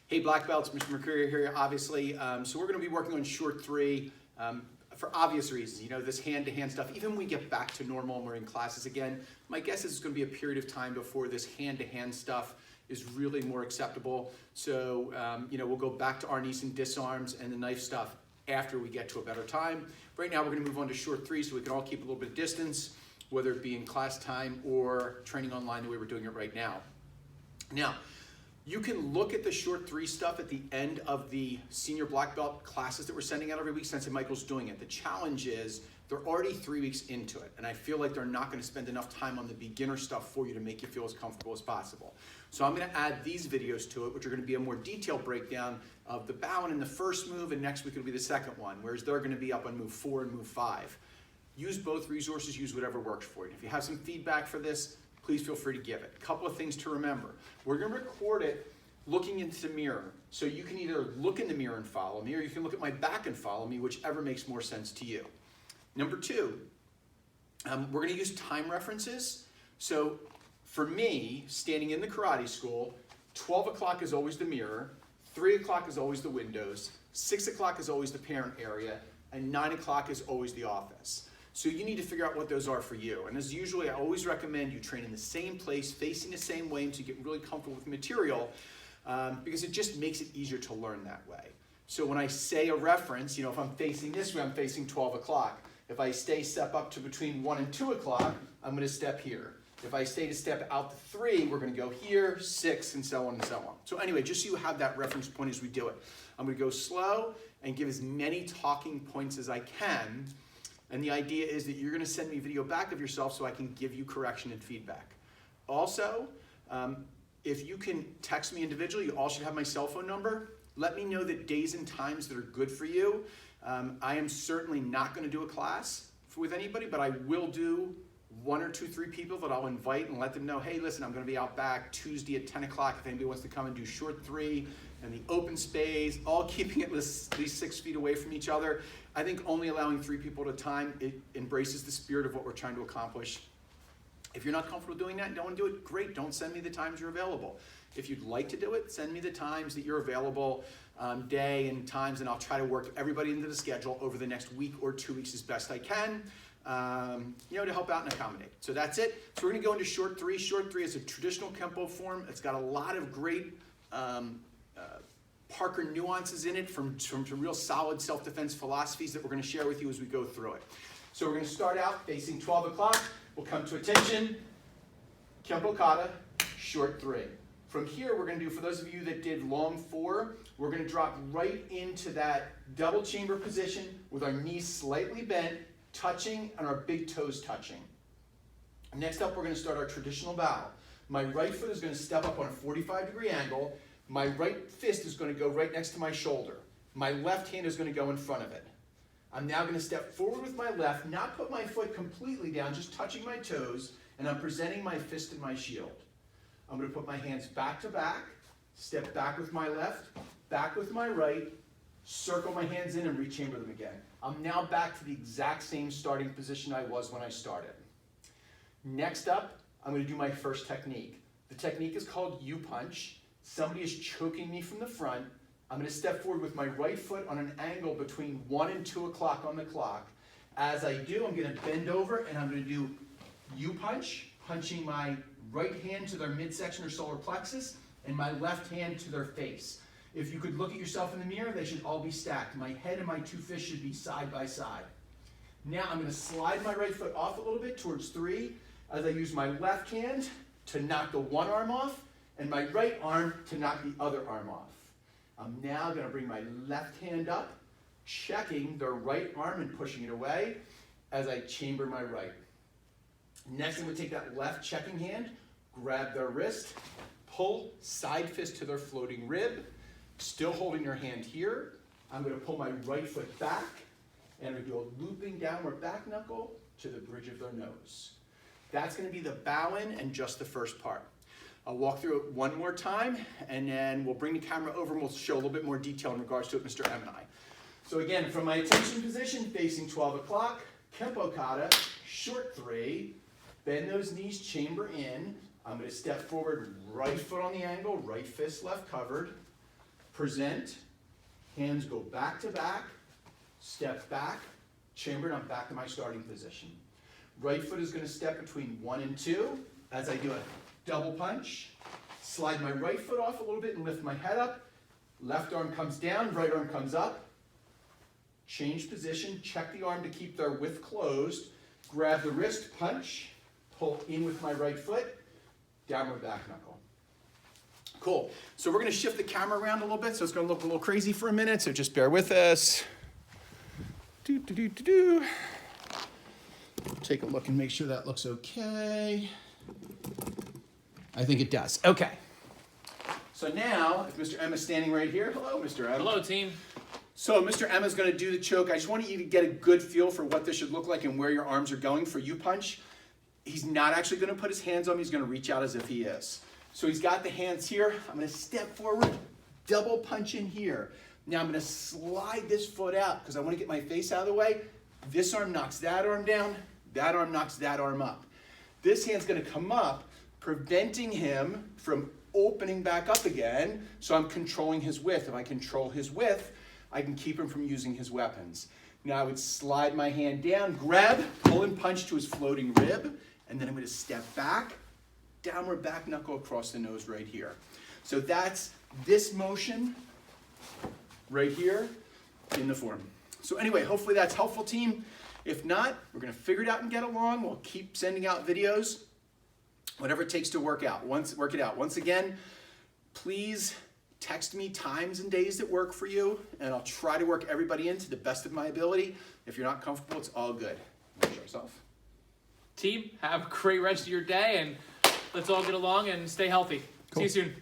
Hey black belts, Mr. Mercurio here, obviously. So we're going to be working on short three for obvious reasons. You know, this hand-to-hand stuff, even when we get back to normal and we're in classes again, my guess is it's going to be a period of time before this hand-to-hand stuff is really more acceptable. So, you know, we'll go back to arnis and disarms and the knife stuff after we get to a better time. Right now, we're going to move on to short three so we can all keep a little bit of distance, whether it be in class time or training online the way we're doing it right now. Now, you can look at the short three stuff at the end of the senior black belt classes that we're sending out every week. Sensei Michael's doing it. The challenge is they're already 3 weeks into it, and I feel like they're not going to spend enough time on the beginner stuff for you to make you feel as comfortable as possible. So I'm going to add these videos to it, which are going to be a more detailed breakdown of the bow in the first move, and next week it'll be the second one, whereas they're going to be up on move 4 and move 5. Use both resources, use whatever works for you. If you have some feedback for this, please feel free to give it. A couple of things to remember. We're going to record it looking into the mirror. So you can either look in the mirror and follow me, or you can look at my back and follow me, whichever makes more sense to you. Number two, we're going to use time references. So for me, standing in the karate school, 12 o'clock is always the mirror, 3 o'clock is always the windows, 6 o'clock is always the parent area, and 9 o'clock is always the office. So you need to figure out what those are for you. And as usually, I always recommend you train in the same place, facing the same way until you get really comfortable with the material, because it just makes it easier to learn that way. So when I say a reference, you know, if I'm facing this way, I'm facing 12 o'clock. If I step up to between 1 and 2 o'clock, I'm going to step here. If I stay to step out to 3, we're going to go here, 6, and so on and so on. So anyway, just so you have that reference point as we do it. I'm going to go slow and give as many talking points as I can. And the idea is that you're going to send me video back of yourself so I can give you correction and feedback. Also, if you can text me individually, you all should have my cell phone number. Let me know the days and times that are good for you. I am certainly not going to do a class with anybody, but I will do 1 or 2, 3 people that I'll invite and let them know, hey, listen, I'm going to be out back Tuesday at 10 o'clock if anybody wants to come and do short three and the open space, all keeping it at least 6 feet away from each other. I think only allowing 3 people at a time, it embraces the spirit of what we're trying to accomplish. If you're not comfortable doing that and don't want to do it, great, don't send me the times you're available. If you'd like to do it, send me the times that you're available, day and times, and I'll try to work everybody into the schedule over the next week or 2 weeks as best I can, you know, to help out and accommodate. So that's it. So we're going to go into short three. Short three is a traditional Kempo form. It's got a lot of great Parker nuances in it from real solid self-defense philosophies that we're going to share with you as we go through it. So we're going to start out facing 12 o'clock. We'll come to attention, Kempo Kata, short three. From here, we're going to do, for those of you that did long 4, we're going to drop right into that double chamber position with our knees slightly bent, touching, and our big toes touching. Next up, we're going to start our traditional bow. My right foot is going to step up on a 45-degree angle. My right fist is going to go right next to my shoulder. My left hand is going to go in front of it. I'm now going to step forward with my left, not put my foot completely down, just touching my toes, and I'm presenting my fist and my shield. I'm going to put my hands back to back, step back with my left, back with my right, circle my hands in and rechamber them again. I'm now back to the exact same starting position I was when I started. Next up, I'm going to do my first technique. The technique is called U-punch. Somebody is choking me from the front. I'm going to step forward with my right foot on an angle between 1 and 2 o'clock on the clock. As I do, I'm going to bend over and I'm going to do U-punch, punching my right hand to their midsection or solar plexus and my left hand to their face. If you could look at yourself in the mirror, they should all be stacked. My head and my 2 fists should be side by side. Now I'm going to slide my right foot off a little bit towards 3 as I use my left hand to knock the one arm off and my right arm to knock the other arm off. I'm now going to bring my left hand up, checking the right arm and pushing it away as I chamber my right. Next, I'm going to take that left checking hand, grab their wrist, pull side fist to their floating rib, still holding your hand here. I'm going to pull my right foot back, and I'm going to do a looping downward back knuckle to the bridge of their nose. That's going to be the bow in and just the first part. I'll walk through it one more time, and then we'll bring the camera over and we'll show a little bit more detail in regards to it, Mr. M and I. So again, from my attention position, facing 12 o'clock, Kempo Kata, short three, bend those knees, chamber in. I'm going to step forward, right foot on the angle, right fist left covered. present, hands go back to back, step back, chamber, and I'm back to my starting position. Right foot is going to step between 1 and 2 as I do a double punch. Slide my right foot off a little bit and lift my head up. Left arm comes down, right arm comes up. Change position, check the arm to keep their width closed. Grab the wrist, punch, pull in with my right foot, downward back knuckle. Cool. So we're going to shift the camera around a little bit, so it's going to look a little crazy for a minute, so just bear with us. Take a look and make sure that looks okay. I think it does. Okay. So now, if Mr. M is standing right here, hello, Mr. M. Hello, team. So Mr. M is going to do the choke. I just want you to get a good feel for what this should look like and where your arms are going for U-punch. He's not actually going to put his hands on me. He's going to reach out as if he is. So he's got the hands here. I'm going to step forward, double punch in here. Now I'm going to slide this foot out because I want to get my face out of the way. This arm knocks that arm down. That arm knocks that arm up. This hand's going to come up, preventing him from opening back up again. So I'm controlling his width. If I control his width, I can keep him from using his weapons. Now I would slide my hand down, grab, pull and punch to his floating rib, and then I'm going to step back, downward back knuckle across the nose right here. So that's this motion right here in the form. So anyway, hopefully that's helpful, team. If not, we're going to figure it out and get along. We'll keep sending out videos, whatever it takes to work it out. Once again, please text me times and days that work for you, and I'll try to work everybody in to the best of my ability. If you're not comfortable, it's all good. Show yourself. Team, have a great rest of your day, and let's all get along and stay healthy. Cool. See you soon.